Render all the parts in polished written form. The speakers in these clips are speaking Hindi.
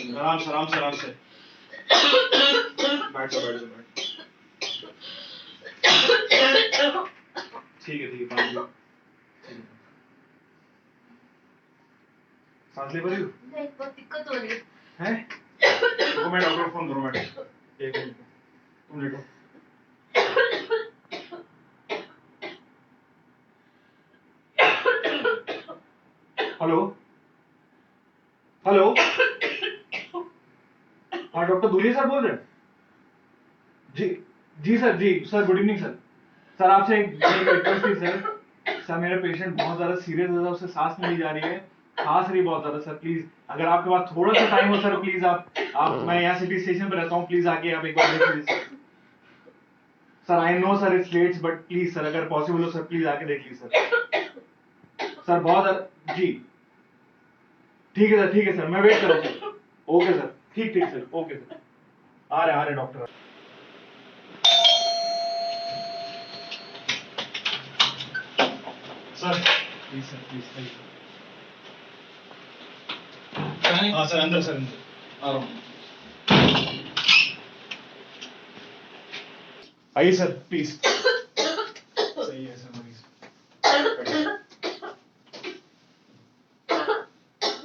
आराम से आराम से आराम से बैठ जाओ। ठीक है पानी लो। सांस ले पा रही हो? नहीं, बहुत दिक्कत हो रही है। हैं? तो मैं डॉक्टर को फोन करूँ मैडम। एक मिनट तुम लेटो। हेलो हेलो, हाँ डॉक्टर दूलिया सर बोल रहे हैं? जी सर गुड इवनिंग सर आपसे एक रिक्वेस्ट थी सर मेरा पेशेंट बहुत ज्यादा सीरियस है, उसे सांस नहीं ली जा रही है, खांस रही बहुत ज्यादा सर। प्लीज अगर आपके पास थोड़ा सा टाइम हो सर, प्लीज आप मैं यहाँ सिटी स्टेशन पे रहता हूँ, प्लीज आके आप एक बार देख लीजिए sir. I know sir it's late, but please sir अगर पॉसिबल हो सर प्लीज आके देख लीजिए सर बहुत जी ठीक है सर मैं वेट कर रहा हूँ सर। ओके सर ठीक सर, ओके सर आ रहे डॉक्टर। सर प्लीज हाँ सर अंदर आ रहा हूँ। आइए सर प्लीज। सही है सर मरीज।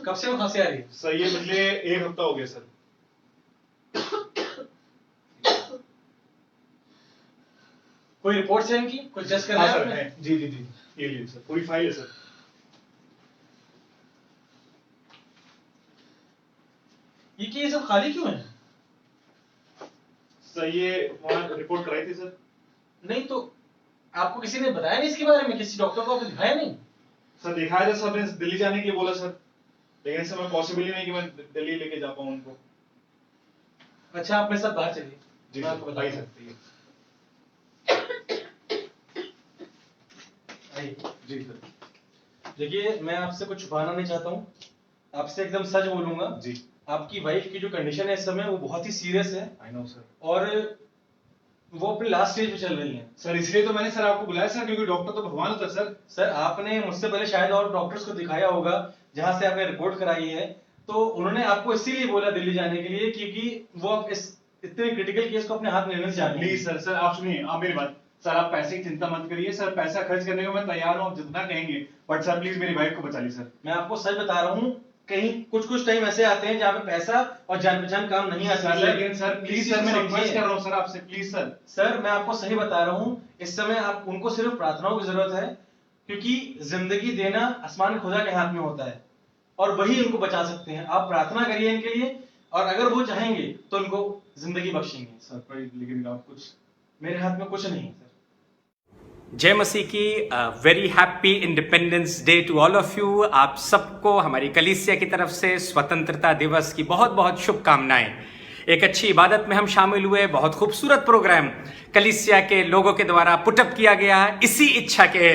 कब से वो खांसी आ रही है? सर ये पिछले 1 हफ्ता हो गया सर। कोई रिपोर्ट है इनकी? कुछ टेस्ट करना हाँ है सर आपने? है जी ये लीजिए सर, पूरी फाइल है सर। ये सब खाली क्यों है? सर ये वहाँ रिपोर्ट कराई थी सर। नहीं तो आपको किसी ने बताया नहीं इसके बारे में? किसी डॉक्टर को आपने दिखाया नहीं? सर दिखाया था सर ने दिल्ली जाने के लिए बोला सर, लेकिन इस समय पॉसिबल ही नहीं कि मैं दिल्ली लेके जा पाऊँ उनको। अच्छा आप मेरे साथ बाहर चलिए, जी मैं आपको बताइए बताई सर। जी सर। देखिए मैं आपसे कुछ छुपाना नहीं चाहता हूँ, आपसे एकदम सच बोलूंगा। जी आपकी वाइफ की जो कंडीशन है इस समय वो बहुत ही सीरियस है आई नो सर। और वो अपने लास्ट स्टेज पे चल रही है। सर इसलिए तो मैंने सर आपको बुलाया सर, क्योंकि डॉक्टर तो भगवान होता है सर। सर आपने मुझसे पहले शायद और डॉक्टर्स को दिखाया होगा जहां से आपने रिपोर्ट कराई है, तो उन्होंने आपको इसीलिए बोला दिल्ली जाने के लिए क्योंकि वो अब इस इतने क्रिटिकल केस को अपने हाथ में लेना चाहते हैं। प्लीज सर आप सुनिए, आप मेरी बात। सर आप पैसे की चिंता मत करिए सर, पैसा खर्च करने को मैं तैयार हूँ, आप जितना कहेंगे, बट सर प्लीज मेरी वाइफ को बचा ली सर। मैं आपको सच बता रहा हूँ, कहीं कुछ टाइम ऐसे आते हैं जहाँ पे पैसा और जान पहचान काम नहीं आता सर। लेकिन सर प्लीज सर मैं रिक्वेस्ट कर रहा हूँ सर आपसे, प्लीज सर। सर मैं आपको सही बता रहा हूँ, इस समय आप उनको सिर्फ प्रार्थनाओं की जरूरत है, क्योंकि जिंदगी देना आसमान खुदा के हाथ में होता है और वही उनको बचा सकते हैं। आप प्रार्थना करिए इनके लिए और अगर वो चाहेंगे तो उनको जिंदगी बख्शेंगे। सर पर लेकिन आप कुछ, मेरे हाथ में कुछ नहीं है सर। जय मसीह की very happy Independence Day to all of you. आप सबको हमारी कलीसिया की तरफ से स्वतंत्रता दिवस की बहुत बहुत शुभकामनाएं। एक अच्छी इबादत में हम शामिल हुए, बहुत खूबसूरत प्रोग्राम कलीसिया के लोगों के द्वारा पुटअप किया गया, इसी इच्छा के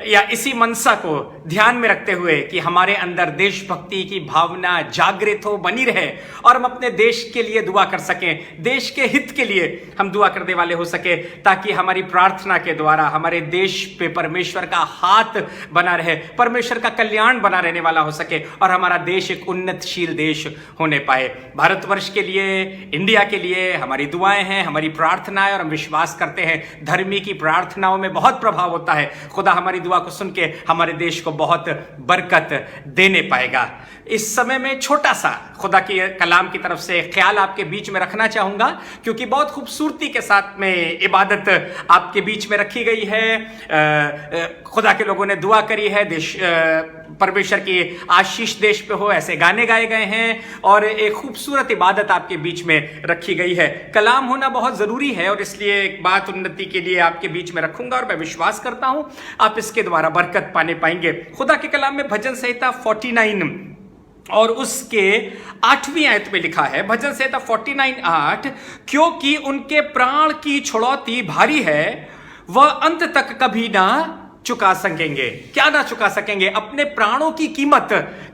या इसी मनसा को ध्यान में रखते हुए कि हमारे अंदर देशभक्ति की भावना जागृत हो, बनी रहे और हम अपने देश के लिए दुआ कर सकें, देश के हित के लिए हम दुआ करने वाले हो सके, ताकि हमारी प्रार्थना के द्वारा हमारे देश पे परमेश्वर का हाथ बना रहे, परमेश्वर का कल्याण बना रहने वाला हो सके और हमारा देश एक उन्नतशील देश होने पाए। भारतवर्ष के लिए, इंडिया के लिए हमारी दुआएं हैं, हमारी प्रार्थना है और हम विश्वास करते हैं धर्मी की प्रार्थनाओं में बहुत प्रभाव होता है। खुदा हमारी दुआ को सुन के हमारे देश को बहुत बरकत देने पाएगा। इस समय में छोटा सा खुदा के कलाम की तरफ से ख्याल आपके बीच में रखना चाहूंगा, क्योंकि बहुत खूबसूरती के साथ में इबादत आपके बीच में रखी गई है। खुदा के लोगों ने दुआ करी है, देश परमेश्वर की आशीष देश पे हो, ऐसे गाने गाए गए हैं और एक खूबसूरत इबादत आपके बीच में रखी गई है। कलाम होना बहुत जरूरी है और इसलिए एक बात उन्नति के लिए आपके बीच में रखूंगा और मैं विश्वास करता हूं आप इसके द्वारा बरकत पाने पाएंगे। खुदा के कलाम में भजन संहिता 49 और उसके 8वीं आयत में लिखा है, भजन संहिता 49:8, क्योंकि उनके प्राण की छुड़ौती भारी है, वह अंत तक कभी ना चुका सकेंगे, क्या ना चुका सकेंगे, अपने प्राणों की कीमत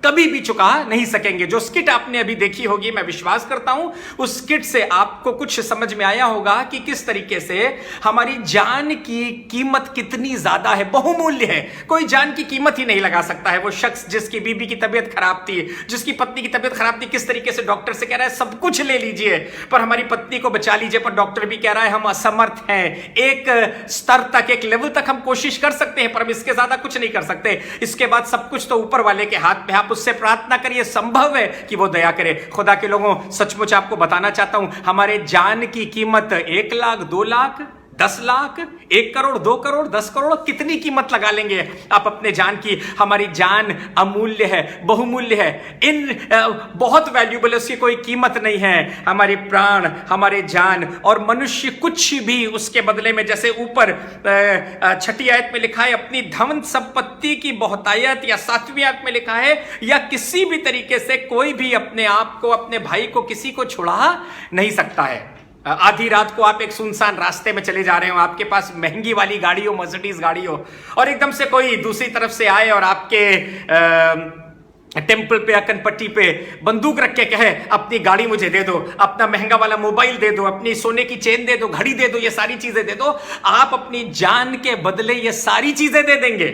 कभी भी चुका नहीं सकेंगे। जो स्किट आपने अभी देखी होगी, मैं विश्वास करता हूं उस स्किट से आपको कुछ समझ में आया होगा कि किस तरीके से हमारी जान की कीमत कितनी ज्यादा है, बहुमूल्य है। कोई जान की कीमत ही नहीं लगा सकता है। वो शख्स जिसकी बीबी की तबीयत खराब थी, जिसकी पत्नी की तबीयत खराब थी, किस तरीके से डॉक्टर से कह रहा है सब कुछ ले लीजिए पर हमारी पत्नी को बचा लीजिए, पर डॉक्टर भी कह रहा है हम असमर्थ हैं। एक स्तर तक, एक लेवल तक हम कोशिश कर सकते हैं पर हम इसके ज्यादा कुछ नहीं कर सकते। इसके बाद सब कुछ तो ऊपर वाले के हाथ में। आप उससे प्रार्थना करिए, संभव है कि वो दया करे। खुदा के लोगों, सचमुच आपको बताना चाहता हूं, हमारे जान की कीमत 1 लाख, 2 लाख, 10 लाख, 1 करोड़, 2 करोड़, 10 करोड़, कितनी कीमत लगा लेंगे आप अपने जान की। हमारी जान अमूल्य है, बहुमूल्य है, बहुत वैल्यूबल है, उसकी कोई कीमत नहीं है। हमारे प्राण, हमारे जान और मनुष्य कुछ भी उसके बदले में, जैसे ऊपर 6ठी आयत में लिखा है, अपनी धन संपत्ति की बहुतायत, या 7वीं आयत में लिखा है, या किसी भी तरीके से कोई भी अपने आप को, अपने भाई को, किसी को छुड़ा नहीं सकता है। आधी रात को आप एक सुनसान रास्ते में चले जा रहे हो, आपके पास महंगी वाली गाड़ी हो, मर्सिडीज गाड़ी हो, और एकदम से कोई दूसरी तरफ से आए और आपके टेम्पल पे, अकनपट्टी पे बंदूक रख के कहे अपनी गाड़ी मुझे दे दो, अपना महंगा वाला मोबाइल दे दो, अपनी सोने की चेन दे दो, घड़ी दे दो, ये सारी चीजें दे दो, आप अपनी जान के बदले ये सारी चीजें दे देंगे।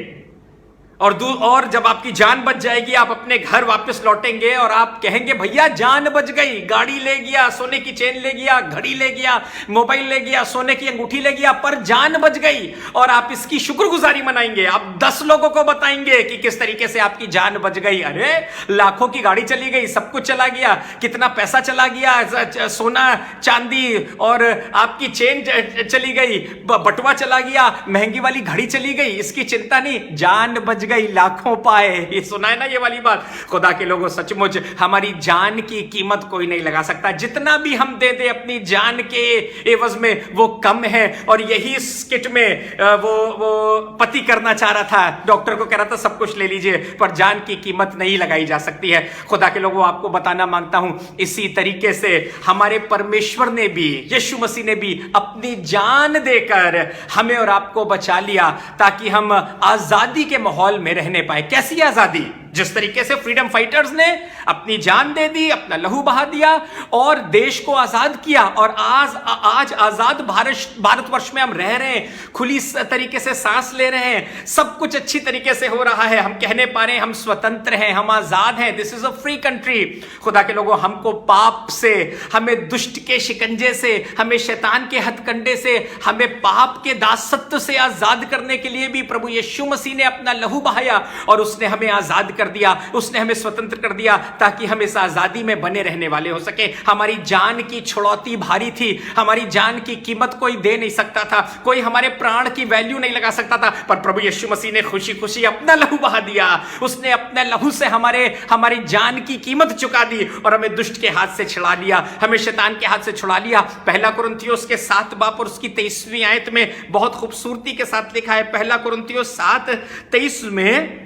और जब आपकी जान बच जाएगी, आप अपने घर वापस लौटेंगे और आप कहेंगे भैया जान बच गई, गाड़ी ले गया, सोने की चेन ले गया, घड़ी ले गया, मोबाइल ले गया, सोने की अंगूठी ले गया, पर जान बच गई। और आप इसकी शुक्रगुजारी मनाएंगे, आप 10 लोगों को बताएंगे कि किस तरीके से आपकी जान बच गई। अरे लाखों की गाड़ी चली गई, सब कुछ चला गया, कितना पैसा चला गया, सोना चांदी, और आपकी चेन चली गई, बटुआ चला गया, महंगी वाली घड़ी चली गई, इसकी चिंता नहीं, जान बच गई, लाखों पाए। ये सुना है ना ये वाली बात। खुदा के लोगों, सचमुच हमारी जान की कीमत कोई नहीं लगा सकता। जितना भी हम दे दे अपनी जान के एवज में वो कम है। और यही स्किट में वो पति करना चाह रहा था, डॉक्टर को कह रहा था सब कुछ ले लीजिए, पर जान की कीमत नहीं लगाई जा सकती है। खुदा के लोगों, आपको बताना मांगता हूं, इसी तरीके से हमारे परमेश्वर ने भी, यीशु मसीह ने भी अपनी जान देकर हमें और आपको बचा लिया, ताकि हम आजादी के माहौल में रहने पाए। कैसी आजादी? जिस तरीके से फ्रीडम फाइटर्स ने अपनी जान दे दी, अपना लहू बहा दिया और देश को आजाद किया, और आज आजाद भारतवर्ष में हम रह रहे हैं, खुली तरीके से सांस ले रहे हैं, सब कुछ अच्छी तरीके से हो रहा है, हम कहने पा रहे हैं हम स्वतंत्र हैं, हम आजाद हैं, this is a free country. खुदा के लोगों, हमको पाप से, हमें दुष्ट के शिकंजे से, हमें शैतान के हथकंडे से, हमें पाप के दासत्व से आजाद करने के लिए भी प्रभु यीशु मसीह ने अपना लहू बहाया और उसने हमें आजाद कर दिया, उसने हमें स्वतंत्र कर दिया, ताकि हम इस आजादी में बने रहने वाले हो सके। हमारी जान की छुड़ौती भारी थी, हमारी जान की कीमत कोई दे नहीं सकता था, कोई हमारे प्राण की वैल्यू नहीं लगा सकता था, पर प्रभु यीशु मसीह ने खुशी खुशी अपना लहू बहा दिया। उसने अपने लहू से हमारी जान की कीमत चुका दी और हमें दुष्ट के हाथ से छुड़ा लिया, हमें शैतान के हाथ से छुड़ा लिया। पहला कुरिन्थियोस के 7 बाब और उसकी 23वीं आयत में बहुत खूबसूरती के साथ लिखा है, पहला कुरिन्थियोस 7:23 में,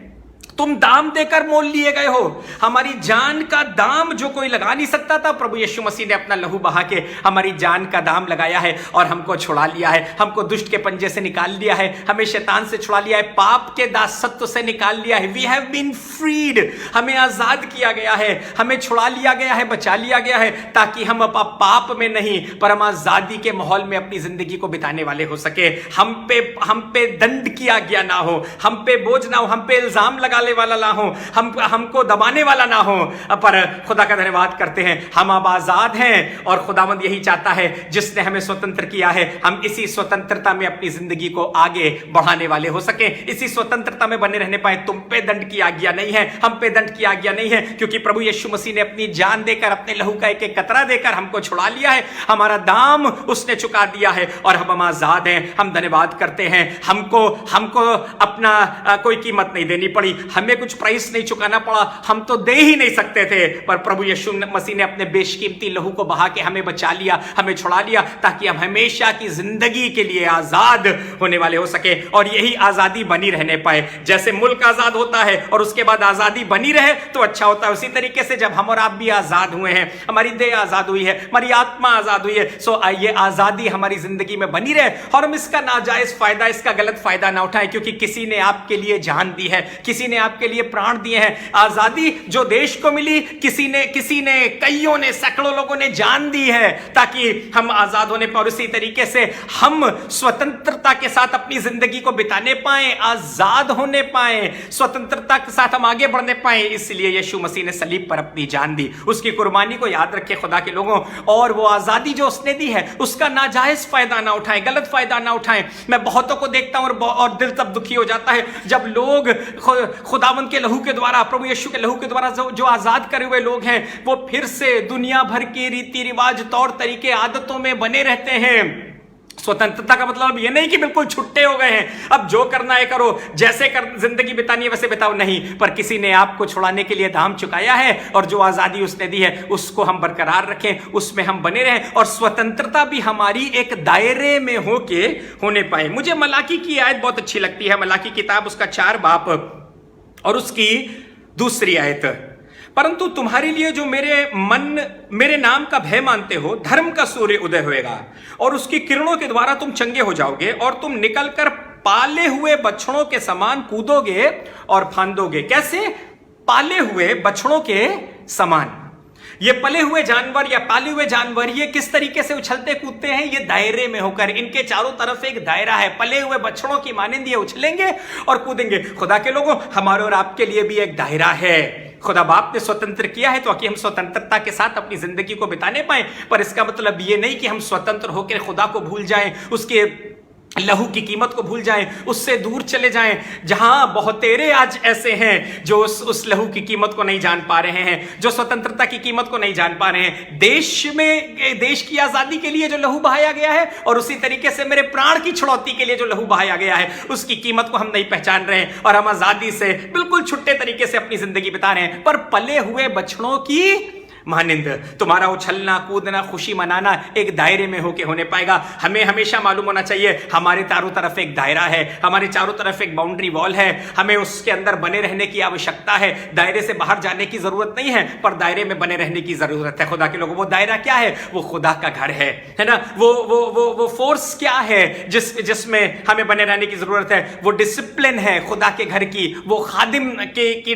तुम दाम देकर मोल लिए गए हो। हमारी जान का दाम जो कोई लगा नहीं सकता था, प्रभु यीशु मसीह ने अपना लहू बहा के हमारी जान का दाम लगाया है और हमको छुड़ा लिया है, हमको दुष्ट के पंजे से निकाल लिया है, हमें शैतान से छुड़ा लिया है, पाप के दासत्व से निकाल लिया है। वी हैव बीन फ्रीड, हमें आजाद किया गया है, हमें छुड़ा लिया गया है, बचा लिया गया है, ताकि हम पाप में नहीं पर हम आजादी के माहौल में अपनी जिंदगी को बिताने वाले हो सके। हम पे दंड की आज्ञा ना हो, हम पे बोझ ना हो, हम पे इल्जाम लगा वाला ना हो, हमको दबाने वाला ना हो, पर खुदा का धन्यवाद करते हैं, हम अब आजाद हैं और खुदावंद यही चाहता है, जिसने हमें स्वतंत्र किया है, हम इसी स्वतंत्रता में अपनी जिंदगी को आगे बढ़ाने वाले हो सके, इसी स्वतंत्रता में बने रहने पाए। तुम पे दंड की आज्ञा नहीं है, हम पे दंड की आज्ञा नहीं है, क्योंकि प्रभु यीशु मसीह ने अपनी जान देकर, अपने लहू का एक कतरा देकर हमको छुड़ा लिया है, हमारा दाम उसने चुका दिया है और हम आजाद हैं। हम धन्यवाद करते हैं, हमको अपना कोई कीमत नहीं देनी पड़ी। हमें कुछ प्राइस नहीं चुकाना पड़ा, हम तो दे ही नहीं सकते थे, पर प्रभु यीशु मसीह ने अपने बेशकीमती लहू को बहा के हमें बचा लिया, हमें छुड़ा लिया, ताकि हम हमेशा की जिंदगी के लिए आजाद होने वाले हो सके और यही आजादी बनी रहने पाए। जैसे मुल्क आजाद होता है और उसके बाद आजादी बनी रहे तो अच्छा होता है, उसी तरीके से जब हम और आप भी आजाद हुए हैं, हमारी देह आजाद हुई है, हमारी आत्मा आजाद हुई है, सो ये आजादी हमारी जिंदगी में बनी रहे और हम इसका नाजायज फायदा, इसका गलत फायदा ना उठाएं, क्योंकि किसी ने आपके लिए जान दी है, किसी ने आपके लिए प्राण दिए हैं। आजादी जो देश को मिली, किसी ने कईयों ने, सैकड़ों लोगों ने जान दी है ताकि हम आजाद होने पाए और इसी तरीके से हम स्वतंत्रता के साथ अपनी जिंदगी को बिताने पाए, आजाद होने पाए, स्वतंत्रता के साथ हम आगे बढ़ने पाए। इसलिए यीशु मसीह ने सलीब पर अपनी जान दी। उसकी कुर्बानी को याद रखे खुदा के लोगों, और वो आजादी जो उसने दी है उसका नाजायज फायदा ना उठाएं, गलत फायदा ना उठाएं। मैं बहुतों को देखता हूं और दिल तब दुखी हो जाता है जब लोग खुदावंद के लहू के द्वारा, प्रभु यीशु के लहू के द्वारा जो आजाद करे हुए लोग हैं, वो फिर से दुनिया भर के रीति रिवाज, तौर तरीके, आदतों में बने रहते हैं। स्वतंत्रता का मतलब ये नहीं कि बिल्कुल छुट्टे हो गए हैं, अब जो करना है करो, जैसे जिंदगी बितानी है वैसे बिताओ, नहीं, पर किसी ने आपको छुड़ाने के लिए दाम चुकाया है और जो आजादी उसने दी है उसको हम बरकरार रखें, उसमें हम बने रहें और स्वतंत्रता भी हमारी एक दायरे में होने पाए। मुझे मलाकी की आयत बहुत अच्छी लगती है, मलाकी किताब उसका 4 बाप और उसकी 2 आयत। परंतु तुम्हारे लिए जो मेरे नाम का भय मानते हो, धर्म का सूर्य उदय होएगा और उसकी किरणों के द्वारा तुम चंगे हो जाओगे और तुम निकलकर पाले हुए बछड़ों के समान कूदोगे और फांदोगे। कैसे? पाले हुए बछड़ों के समान। ये पले हुए जानवर या पाले हुए जानवर ये किस तरीके से उछलते कूदते हैं? ये दायरे में होकर, इनके चारों तरफ एक दायरा है। पले हुए बछड़ों की मानिंद ये उछलेंगे और कूदेंगे। खुदा के लोगों, हमारे और आपके लिए भी एक दायरा है। खुदा बाप ने स्वतंत्र किया है तो कि हम स्वतंत्रता के साथ अपनी जिंदगी को बिताने पाए, पर इसका मतलब ये नहीं कि हम स्वतंत्र होकर खुदा को भूल जाएं, उसके लहू की कीमत को भूल जाएं, उससे दूर चले जाएं। जहां बहुतेरे आज ऐसे हैं जो उस लहू की कीमत को नहीं जान पा रहे हैं, जो स्वतंत्रता की कीमत को नहीं जान पा रहे हैं। देश की आजादी के लिए जो लहू बहाया गया है और उसी तरीके से मेरे प्राण की छुड़ौती के लिए जो लहू बहाया गया है, उसकी कीमत को हम नहीं पहचान रहे हैं और हम आजादी से बिल्कुल छुट्टे तरीके से अपनी जिंदगी बिता रहे हैं। पर पले हुए बछड़ों की मानिंद तुम्हारा उछलना, कूदना, खुशी मनाना एक दायरे में होने पाएगा। हमें हमेशा मालूम होना चाहिए हमारे चारों तरफ एक दायरा है, हमारे चारों तरफ एक बाउंड्री वॉल है, हमें उसके अंदर बने रहने की आवश्यकता है। दायरे से बाहर जाने की जरूरत नहीं है, पर दायरे में बने रहने की जरूरत है। खुदा के लोगों, वो दायरा क्या है? वो खुदा का घर है ना। वो फोर्स क्या है जिसमें हमें बने रहने की जरूरत है? वो डिसिप्लिन है खुदा के घर की, वो खादिम की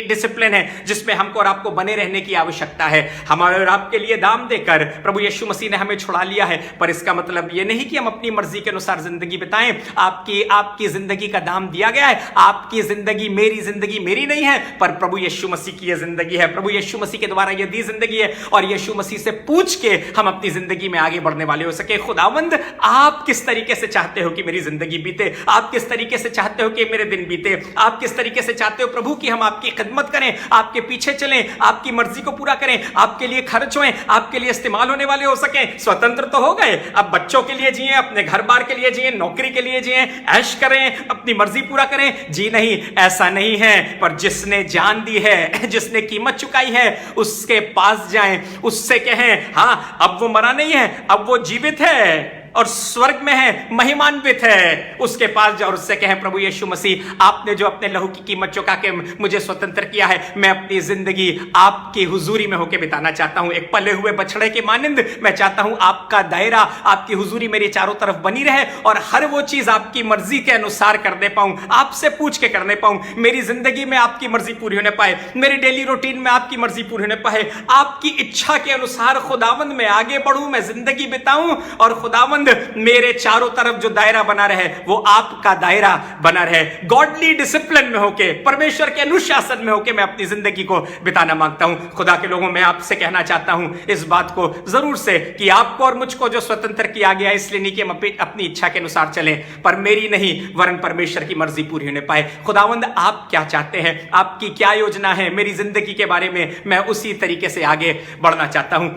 डिसिप्लिन है जिसमें हमको और आपको बने रहने की आवश्यकता है। हमारे और आपके लिए दाम देकर प्रभु यीशु मसीह ने हमें छुड़ा लिया है, पर इसका मतलब यह नहीं कि हम अपनी मर्जी के अनुसार जिंदगी बिताएं। आपकी जिंदगी का दाम दिया गया है। आपकी जिंदगी मेरी नहीं है, पर प्रभु यीशु मसीह की यह जिंदगी है। प्रभु यीशु मसीह के द्वारा यह दी जिंदगी है और यीशु मसीह से पूछ के हम अपनी जिंदगी में आगे बढ़ने वाले हो सके। खुदावंद, आप किस तरीके से चाहते हो कि मेरी जिंदगी बीते? आप किस तरीके से चाहते हो कि मेरे दिन बीते? आप किस तरीके से चाहते हो प्रभु कि हम आपकी खिदमत करें, आपके पीछे चलें, आपकी मर्जी को पूरा करें, आपके लिए खर्च हों, आपके लिए इस्तेमाल होने वाले हो सके? स्वतंत्र तो हो गए, अब बच्चों के लिए जिए, अपने घर बार के लिए जिए, नौकरी के लिए जिए, ऐश करें, अपनी मर्जी पूरा करें। जी नहीं, ऐसा नहीं है। पर जिसने जान दी है, जिसने कीमत चुकाई है, उसके पास जाएं, उससे कहें हाँ, अब वो मरा नहीं है, अब वो जीवित है और स्वर्ग में है, महिमान्वित है। उसके पास जाओ और उससे कहें प्रभु यीशु मसीह, आपने जो अपने लहू की कीमत चुका के मुझे स्वतंत्र किया है, मैं अपनी जिंदगी आपकी हुजूरी में होकर बिताना चाहता हूं। एक पले हुए बछड़े की मानिंद मैं चाहता हूं आपका दायरा, आपकी हुजूरी मेरे चारों तरफ बनी रहे और हर वो चीज आपकी मर्जी के अनुसार करने पाऊं, आपसे पूछ के करने पाऊं। मेरी जिंदगी में आपकी मर्जी पूरी होने पाए, मेरे डेली रूटीन में आपकी मर्जी पूरी होने पाए, आपकी इच्छा के अनुसार खुदावंद मैं आगे बढ़ूं, मैं जिंदगी बिताऊं और खुदावंद मेरे चारों तरफ जो दायरा बना रहे वो आपका दायरा बना रहे। गॉडली डिसिप्लिन में होके, परमेश्वर के अनुशासन में होके मैं अपनी जिंदगी को बिताना मांगता हूं। खुदा के लोगों, मैं आपसे कहना चाहता हूं इस बात को जरूर से कि आपको और मुझको जो स्वतंत्र किया गया, इसलिए नहीं कि हम अपनी इच्छा के अनुसार चलें, पर मेरी नहीं वरन परमेश्वर की मर्जी पूरी होने पाए। खुदावंद, आप क्या चाहते हैं? आपकी क्या योजना है मेरी जिंदगी के बारे में? मैं उसी तरीके से आगे बढ़ना चाहता हूं।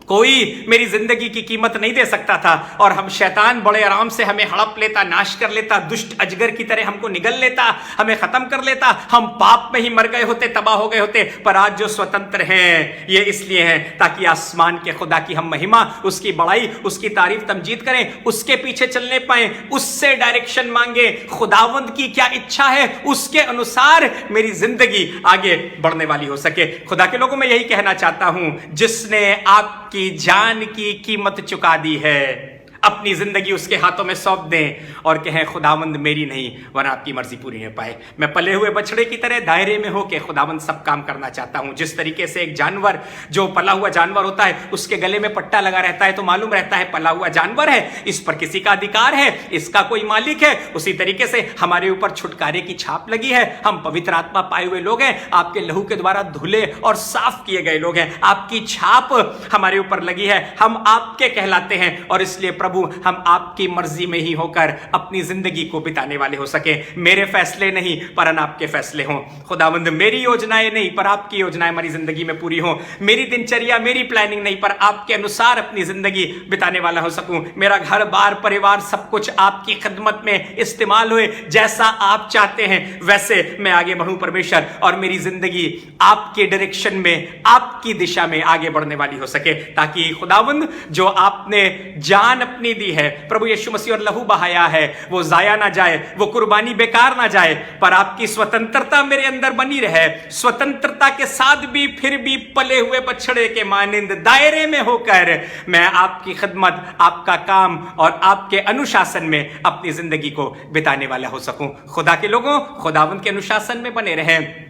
कोई मेरी जिंदगी की कीमत नहीं दे सकता था और हम शैतान बड़े आराम से हमें हड़प लेता, नाश कर लेता, दुष्ट अजगर की तरह हमको निगल लेता, हमें खत्म कर लेता, हम पाप में ही मर गए होते, तबाह हो गए होते। पर आज जो स्वतंत्र हैं ये इसलिए हैं ताकि आसमान के खुदा की हम महिमा, उसकी बड़ाई, उसकी तारीफ तमजीद करें, उसके पीछे चलने पाए, उससे डायरेक्शन मांगे, खुदावंद की क्या इच्छा है उसके अनुसार मेरी जिंदगी आगे बढ़ने वाली हो सके। खुदा के लोगों में यही कहना चाहता हूं, जिसने आपकी जान की कीमत चुका दी है, अपनी जिंदगी उसके हाथों में सौंप दें और कहें खुदावंद मेरी नहीं वरना आपकी मर्जी पूरी नहीं पाए। मैं पले हुए बछड़े की तरह दायरे में होकर खुदावंद सब काम करना चाहता हूं। जिस तरीके से एक जानवर, जो पला हुआ जानवर होता है, उसके गले में पट्टा लगा रहता है तो मालूम रहता है पला हुआ जानवर है, इस पर किसी का अधिकार है, इसका कोई मालिक है। उसी तरीके से हमारे ऊपर छुटकारे की छाप लगी है, हम पवित्र आत्मा पाए हुए लोग हैं, आपके लहू के द्वारा धुले और साफ किए गए लोग हैं, आपकी छाप हमारे ऊपर लगी है, हम आपके कहलाते हैं और इसलिए प्रभु हम आपकी मर्जी में ही होकर अपनी जिंदगी को बिताने वाले हो सके। मेरे फैसले नहीं पर आपके फैसले हों खुदावंद, मेरी योजनाएं नहीं पर आपकी योजनाएं हमारी जिंदगी में पूरी हो, मेरी दिनचर्या, मेरी प्लानिंग नहीं पर आपके अनुसार अपनी जिंदगी बिताने वाला हो सकूं। मेरा घर बार परिवार सब कुछ आपकी खिदमत में इस्तेमाल हुए, जैसा आप चाहते हैं वैसे मैं आगे बढ़ूं परमेश्वर, और मेरी जिंदगी आपके डायरेक्शन में, आपकी दिशा में आगे बढ़ने वाली हो सके, ताकि खुदावंद जो आपने जान अपनी दी है, प्रभु यीशु मसीह और लहू बहाया है, वो जाया ना जाए, वो कुर्बानी बेकार ना जाए, पर आपकी स्वतंत्रता मेरे अंदर बनी रहे। स्वतंत्रता के साथ भी फिर भी पले हुए बछड़े के मानिंद दायरे में होकर मैं आपकी खिदमत, आपका काम और आपके अनुशासन में अपनी जिंदगी को बिताने वाला हो सकूं। खुदा के लोगों, खुदावंद के अनुशासन में बने रहें।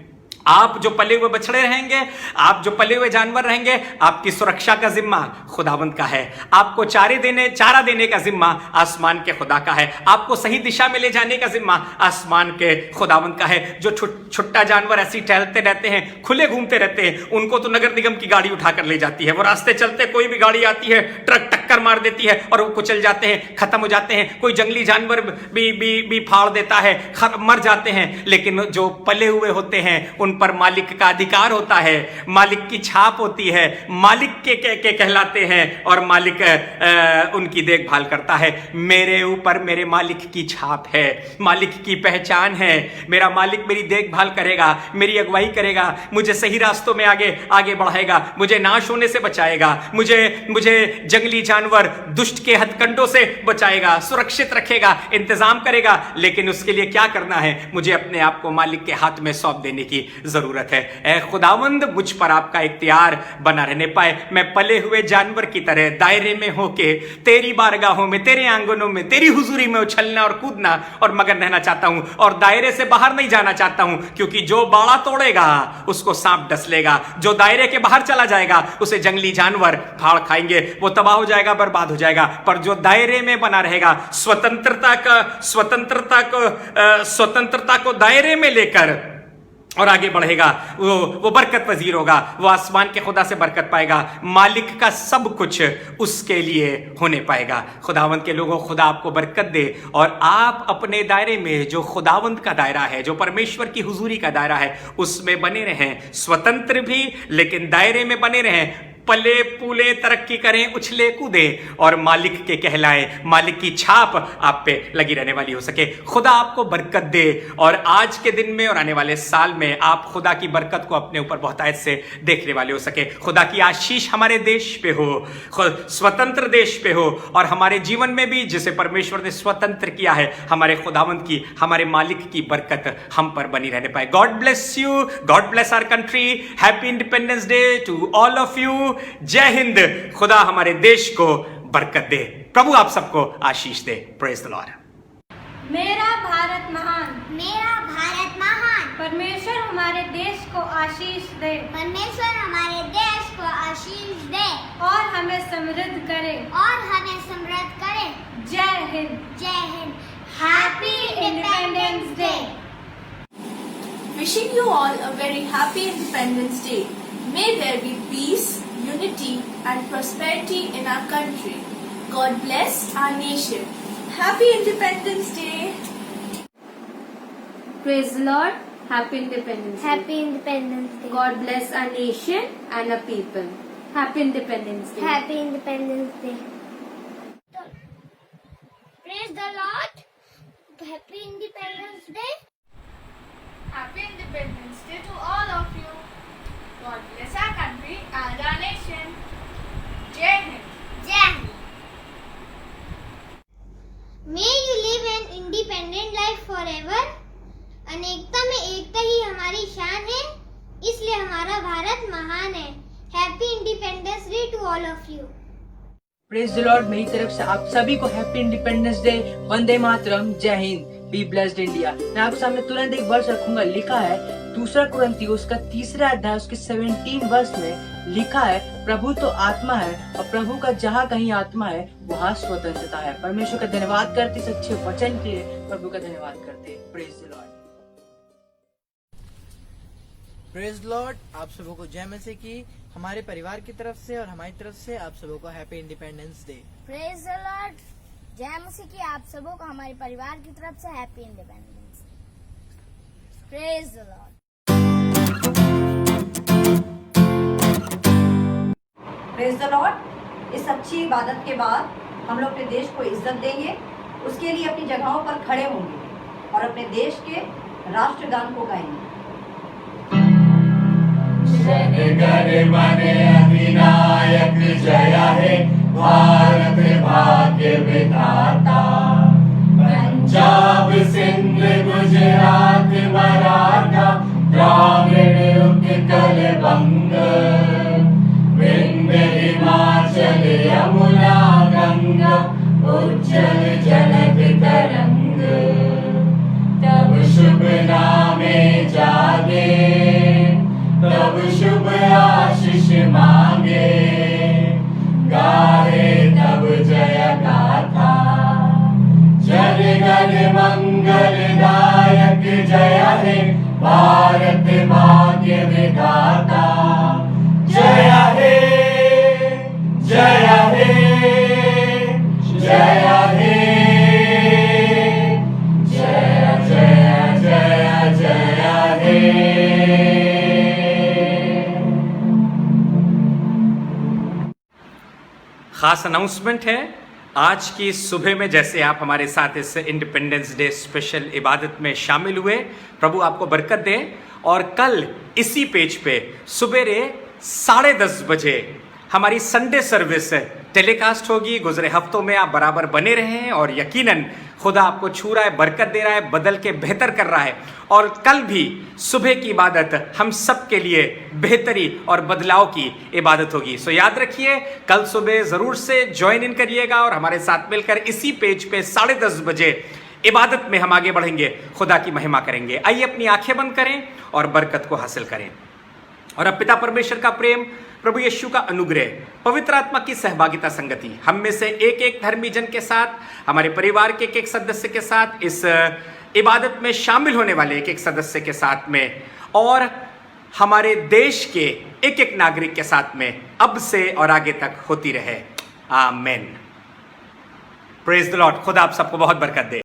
आप जो पले हुए बछड़े रहेंगे, आप जो पले हुए जानवर रहेंगे, आपकी सुरक्षा का जिम्मा खुदावंद का है, आपको चारा देने का जिम्मा आसमान के खुदा का है, आपको सही दिशा में ले जाने का जिम्मा आसमान के खुदावंद का है। जो छुट्टा जानवर ऐसे टहलते रहते हैं, खुले घूमते रहते हैं, उनको तो नगर निगम की गाड़ी उठाकर ले जाती है, वो रास्ते चलते कोई भी गाड़ी आती है ट्रक टक्कर मार देती है और वो कुचल जाते हैं, खत्म हो जाते हैं। कोई जंगली जानवर भी फाड़ देता है, मर जाते हैं। लेकिन जो पले हुए होते हैं उन पर मालिक का अधिकार होता है, मालिक की छाप होती है, मालिक के कहलाते हैं और मालिक उनकी देखभाल करता है। मेरे ऊपर मेरे मालिक की छाप है, मालिक की पहचान है, मेरा मालिक मेरी देखभाल करेगा, मेरी अगुवाई करेगा, मुझे सही रास्तों में आगे बढ़ाएगा, मुझे नाश होने से बचाएगा, मुझे जंगली जानवर दुष्ट के हथकंडों से बचाएगा, सुरक्षित रखेगा, इंतजाम करेगा। लेकिन उसके लिए क्या करना है? मुझे अपने आप को मालिक के हाथ में सौंप देने की जरूरत है। ऐ खुदावंद, मुझ पर आपका इख्तियार बना रहने पाए, मैं पले हुए जानवर की तरह दायरे में होके तेरी बारगाहों में, तेरे आंगनों में, तेरी हुजूरी में उछलना और कूदना और मगन रहना चाहता हूं, और दायरे से बाहर नहीं जाना चाहता हूं, क्योंकि जो बाड़ा तोड़ेगा उसको सांप डस लेगा, जो दायरे के बाहर चला जाएगा उसे जंगली जानवर फाड़ खाएंगे, वो तबाह हो जाएगा, बर्बाद हो जाएगा। पर जो दायरे में बना रहेगा, स्वतंत्रता को दायरे में लेकर और आगे बढ़ेगा, वो बरकत पजीर होगा, वो आसमान के खुदा से बरकत पाएगा, मालिक का सब कुछ उसके लिए होने पाएगा। खुदावंद के लोगों, खुदा आपको बरकत दे और आप अपने दायरे में, जो खुदावंद का दायरा है, जो परमेश्वर की हुजूरी का दायरा है, उसमें बने रहें, स्वतंत्र भी लेकिन दायरे में बने रहें, पले पूले तरक्की करें, उछले कूदे और मालिक के कहलाए, मालिक की छाप आप पे लगी रहने वाली हो सके। खुदा आपको बरकत दे और आज के दिन में और आने वाले साल में आप खुदा की बरकत को अपने ऊपर बहुतायत से देखने वाले हो सके। खुदा की आशीष हमारे देश पे हो, स्वतंत्र देश पे हो, और हमारे जीवन में भी जिसे परमेश्वर ने स्वतंत्र किया है, हमारे खुदावंद की, हमारे मालिक की बरकत हम पर बनी रहने पाए। God bless you, God bless our country, happy Independence Day to all of you. जय हिंद। खुदा हमारे देश को बरकत दे, प्रभु आप सबको आशीष दे। Praise the lord. मेरा भारत महान, मेरा भारत महान, परमेश्वर हमारे देश को आशीष दे, परमेश्वर हमारे देश को आशीष दे और हमें समृद्ध करे, और हमें समृद्ध करे। जय हिंद। जय Hind. Happy Independence day. Wishing you all a very happy Independence Day. May there be peace, unity and prosperity in our country. God bless our nation. Happy Independence Day. Praise the Lord. Happy Independence Day. Happy Independence Day. God bless our nation and our people. Happy Independence Day. Happy Independence Day. Praise the Lord. Happy Independence Day. Happy Independence Day to all of you. God bless our country and our nation. Jai Hind. Jai Hind. May you live an independent life forever. अनेकता में एकता ही हमारी शान है, इसलिए हमारा भारत महान है. Happy Independence Day to all of you. Praise the Lord. मेरी तरफ से आप सभी को हैप्पी इंडिपेंडेंस डे. वंदे मातरम. जय हिंद. Be blessed India. मैं आपके सामने तुरंत एक वर्ष रखूंगा. लिखा है 2 कुरिन्थियों उसका 3 अध्याय उसके 17 वर्ष में लिखा है, प्रभु तो आत्मा है और प्रभु का जहाँ कहीं आत्मा है वहाँ स्वतंत्रता है. परमेश्वर का धन्यवाद करते इस अच्छे वचन के लिए. प्रभु का धन्यवाद करते. Praise the Lord. Praise Lord. आप सबों को जय मसीह की हमारे परिवार की तरफ से और हमारी तरफ से आप सबों को happy Independence day. Praise the Lord. जय मसीह की आप सबों को हमारे परिवार की तरफ से happy independence. Praise the Lord. Praise the Lord. इस अच्छी इबादत के बाद हम लोग अपने देश को इज्जत देंगे, उसके लिए अपनी जगहों पर खड़े होंगे और अपने देश के राष्ट्रगान को गाएंगे. जनगण अधिनायक जय हे भारत भाग्य विधाता. पंजाब सिंध गुजरात मराठा द्राविड़ उत्कल बंग. विंध्य हिमाचल यमुना गंगा उज्जल जलद तरंग. तब शुभ नामे जागे, तब शुभ आशीष मांगे. गाहे तब जय गाथा. जनगण मंगलदायक जय हे भारत भाग्य विधाता. जय हे जय हे जय हे जय जय जय जय हे. खास अनाउंसमेंट है. आज की सुबह में जैसे आप हमारे साथ इस इंडिपेंडेंस डे स्पेशल इबादत में शामिल हुए, प्रभु आपको बरकत दे. और कल इसी पेज पे सुबेरे 10:30 बजे हमारी संडे सर्विस टेलीकास्ट होगी. गुजरे हफ्तों में आप बराबर बने रहे हैं और यकीनन खुदा आपको छू रहा है, बरकत दे रहा है, बदल के बेहतर कर रहा है. और कल भी सुबह की इबादत हम सब के लिए बेहतरी और बदलाव की इबादत होगी. सो याद रखिए, कल सुबह जरूर से ज्वाइन इन करिएगा और हमारे साथ मिलकर इसी पेज पे 10:30 बजे इबादत में हम आगे बढ़ेंगे, खुदा की महिमा करेंगे. आइए अपनी आंखें बंद करें और बरकत को हासिल करें. और अब पिता परमेश्वर का प्रेम, प्रभु यीशु का अनुग्रह, पवित्र आत्मा की सहभागिता संगति हम में से एक एक धर्मी जन के साथ, हमारे परिवार के एक एक सदस्य के साथ, इस इबादत में शामिल होने वाले एक एक सदस्य के साथ में और हमारे देश के एक एक नागरिक के साथ में अब से और आगे तक होती रहे. आमीन. Praise the Lord. खुदा आप सबको बहुत बरकत दे.